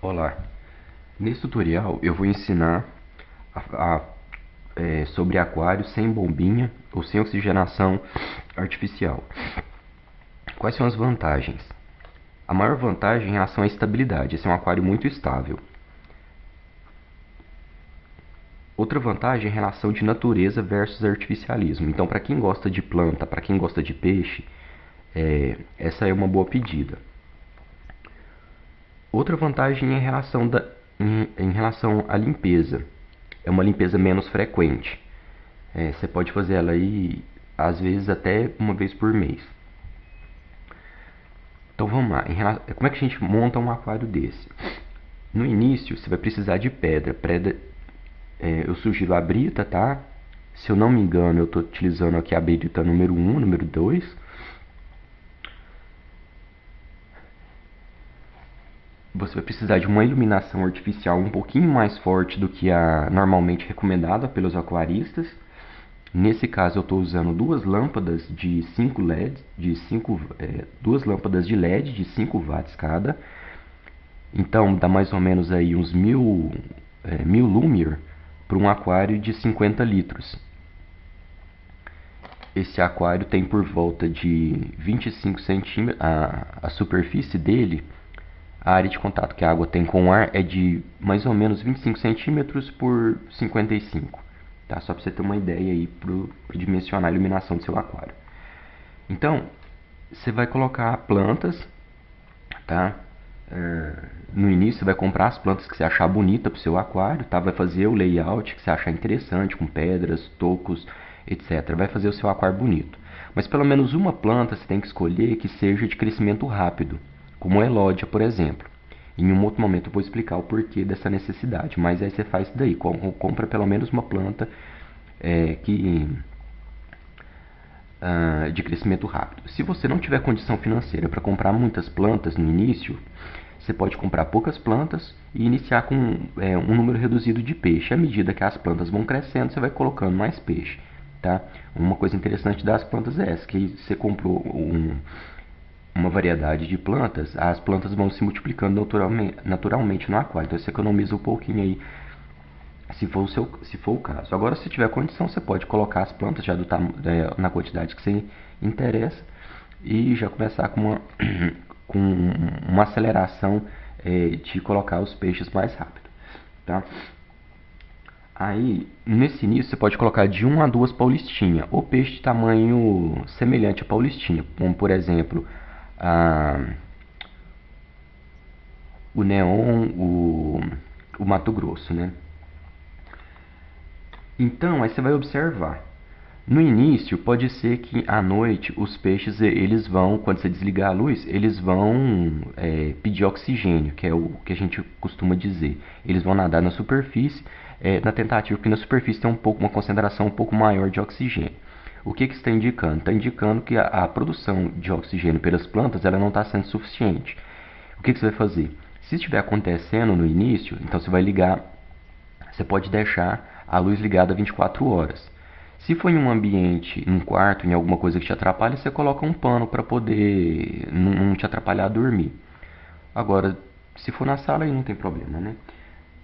Olá, nesse tutorial eu vou ensinar sobre aquário sem bombinha ou sem oxigenação artificial. Quais são as vantagens? A maior vantagem em relação à estabilidade, esse é um aquário muito estável. Outra vantagem é em relação de natureza versus artificialismo. Então, para quem gosta de planta, para quem gosta de peixe, essa é uma boa pedida. Outra vantagem é em relação à limpeza. É uma limpeza menos frequente. Você pode fazer ela aí, às vezes, até uma vez por mês. Então vamos lá. Como é que a gente monta um aquário desse? No início, você vai precisar de pedra. Eu sugiro a brita, tá? Se eu não me engano, eu estou utilizando aqui a brita número 1, número 2. Você vai precisar de uma iluminação artificial um pouquinho mais forte do que a normalmente recomendada pelos aquaristas. Nesse caso, eu estou usando duas lâmpadas de 5 LEDs, duas lâmpadas de LED de 5 watts cada. Então, dá mais ou menos aí uns 1000 lumiar para um aquário de 50 litros. Esse aquário tem por volta de 25 centímetros, a superfície dele, a área de contato que a água tem com o ar é de mais ou menos 25 centímetros por 55. Tá? Só para você ter uma ideia aí para dimensionar a iluminação do seu aquário. Então, você vai colocar plantas, tá? No início você vai comprar as plantas que você achar bonita para o seu aquário, tá? Vai fazer o layout que você achar interessante, com pedras, tocos, etc. Vai fazer o seu aquário bonito. Mas pelo menos uma planta você tem que escolher que seja de crescimento rápido, como a elódia, por exemplo. Em um outro momento eu vou explicar o porquê dessa necessidade, mas aí você faz isso daí, compra pelo menos uma planta de crescimento rápido. Se você não tiver condição financeira para comprar muitas plantas no início, você pode comprar poucas plantas e iniciar com um número reduzido de peixe. À medida que as plantas vão crescendo, você vai colocando mais peixe. Tá? Uma coisa interessante das plantas é essa, que você comprou uma variedade de plantas, as plantas vão se multiplicando naturalmente no aquário. Então você economiza um pouquinho aí, se for o caso. Agora, se tiver condição, você pode colocar as plantas já na quantidade que você interessa e já começar com uma aceleração de colocar os peixes mais rápido. Tá? Aí, nesse início, você pode colocar de 1 a 2 paulistinhas, ou peixe de tamanho semelhante à paulistinha, como por exemplo o neon, o Mato Grosso, né? Então, aí você vai observar. No início, pode ser que à noite os peixes, eles vão, quando você desligar a luz, eles vão pedir oxigênio, que é o que a gente costuma dizer. Eles vão nadar na superfície, na tentativa, porque na superfície tem uma concentração um pouco maior de oxigênio. O que está indicando? Está indicando que a produção de oxigênio pelas plantas ela não está sendo suficiente. O que você vai fazer? Se estiver acontecendo no início, então você vai ligar, você pode deixar a luz ligada 24 horas. Se for em um ambiente, em um quarto, em alguma coisa que te atrapalha, você coloca um pano para poder não te atrapalhar a dormir. Agora, se for na sala, aí não tem problema, né?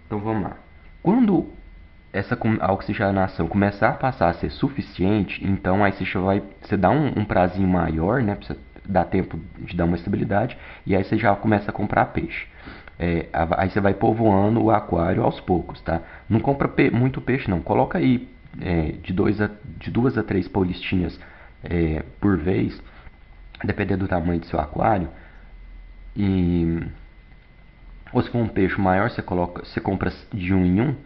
Então vamos lá. Quando a oxigenação começar a passar a ser suficiente, então aí você dá um prazinho maior, né? Pra você dar tempo de dar uma estabilidade, e aí você já começa a comprar peixe. Aí você vai povoando o aquário aos poucos, tá? Não compra muito peixe, não. Coloca aí de 2 a 3 paulistinhas por vez, dependendo do tamanho do seu aquário. Ou se for um peixe maior, você compra de um em um.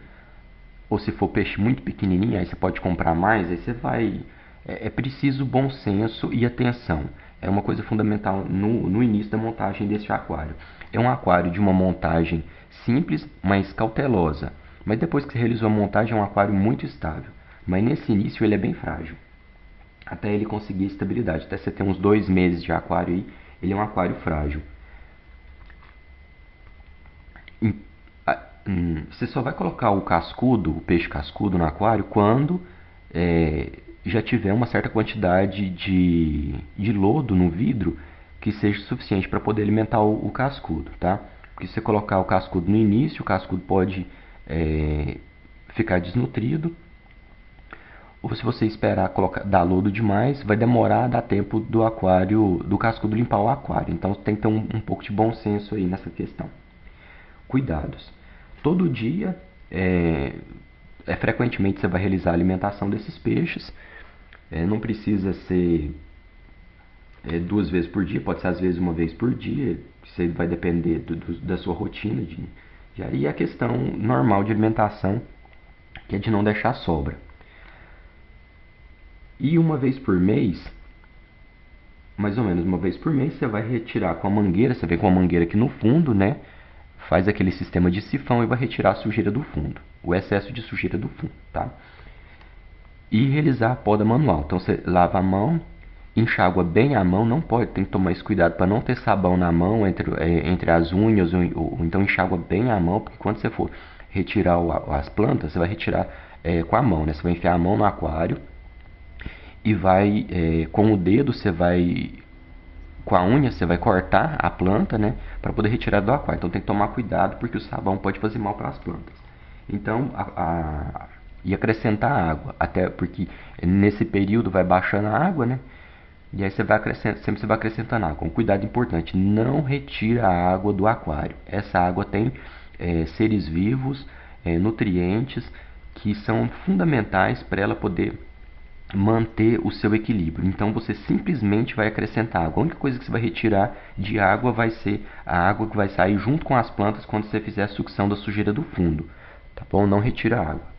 Ou se for peixe muito pequenininho, aí você pode comprar mais. Aí você vai. É preciso bom senso e atenção. É uma coisa fundamental no início da montagem desse aquário. É um aquário de uma montagem simples, mas cautelosa. Mas depois que você realizou a montagem, é um aquário muito estável. Mas nesse início ele é bem frágil. Até ele conseguir estabilidade. Até você ter uns 2 meses de aquário aí, ele é um aquário frágil. Você só vai colocar o peixe cascudo no aquário quando já tiver uma certa quantidade de lodo no vidro que seja suficiente para poder alimentar o cascudo, tá? Porque se você colocar o cascudo no início, o cascudo pode ficar desnutrido. Ou se você esperar dar lodo demais, vai demorar, dar tempo do aquário, do cascudo limpar o aquário. Então tem que ter um pouco de bom senso aí nessa questão. Cuidados. Todo dia, frequentemente você vai realizar a alimentação desses peixes. Não precisa ser 2 vezes por dia, pode ser às vezes 1 vez por dia. Isso aí vai depender da sua rotina. E a questão normal de alimentação, que é de não deixar sobra. E 1 vez por mês, mais ou menos 1 vez por mês, você vai retirar com a mangueira. Você vem com a mangueira aqui no fundo, né? Faz aquele sistema de sifão e vai retirar a sujeira do fundo, o excesso de sujeira do fundo, tá? E realizar a poda manual. Então você lava a mão, enxágua bem a mão, tem que tomar esse cuidado para não ter sabão na mão entre as unhas, ou então enxágua bem a mão, porque quando você for retirar as plantas, você vai retirar com a mão, né? Você vai enfiar a mão no aquário e vai, com o dedo, com a unha, você vai cortar a planta, né? Para poder retirar do aquário. Então tem que tomar cuidado, porque o sabão pode fazer mal para as plantas. Então, e acrescentar água, até porque nesse período vai baixando a água, né? E aí sempre você vai acrescentando água. Um cuidado importante, não retira a água do aquário. Essa água tem seres vivos, nutrientes, que são fundamentais para ela poder manter o seu equilíbrio. Então você simplesmente vai acrescentar água. A única coisa que você vai retirar de água vai ser a água que vai sair junto com as plantas quando você fizer a sucção da sujeira do fundo. Tá bom? Não retira a água.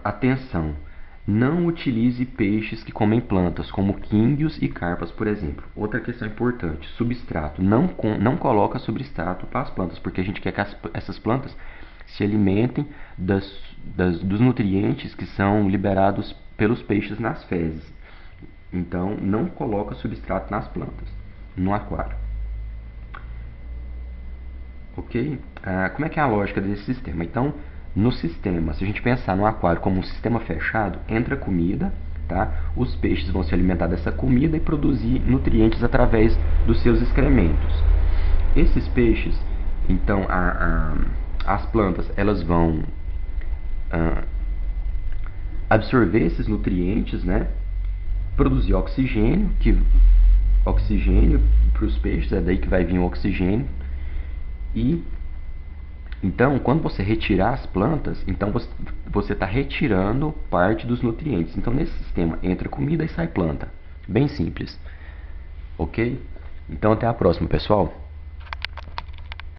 Atenção! Não utilize peixes que comem plantas, como quínguios e carpas, por exemplo. Outra questão importante, substrato. Não coloca substrato para as plantas, porque a gente quer que essas plantas se alimentem dos nutrientes que são liberados pelos peixes nas fezes. Então, não coloca substrato nas plantas, no aquário. Ok? Como é que é a lógica desse sistema? Então, no sistema, se a gente pensar no aquário como um sistema fechado, entra comida, tá? Os peixes vão se alimentar dessa comida e produzir nutrientes através dos seus excrementos. Esses peixes, então, as plantas, elas vão absorver esses nutrientes, né? Produzir oxigênio para os peixes, é daí que vai vir o oxigênio. E então, quando você retirar as plantas, então você está retirando parte dos nutrientes. Então, nesse sistema, entra comida e sai planta. Bem simples. Ok? Então, até a próxima, pessoal.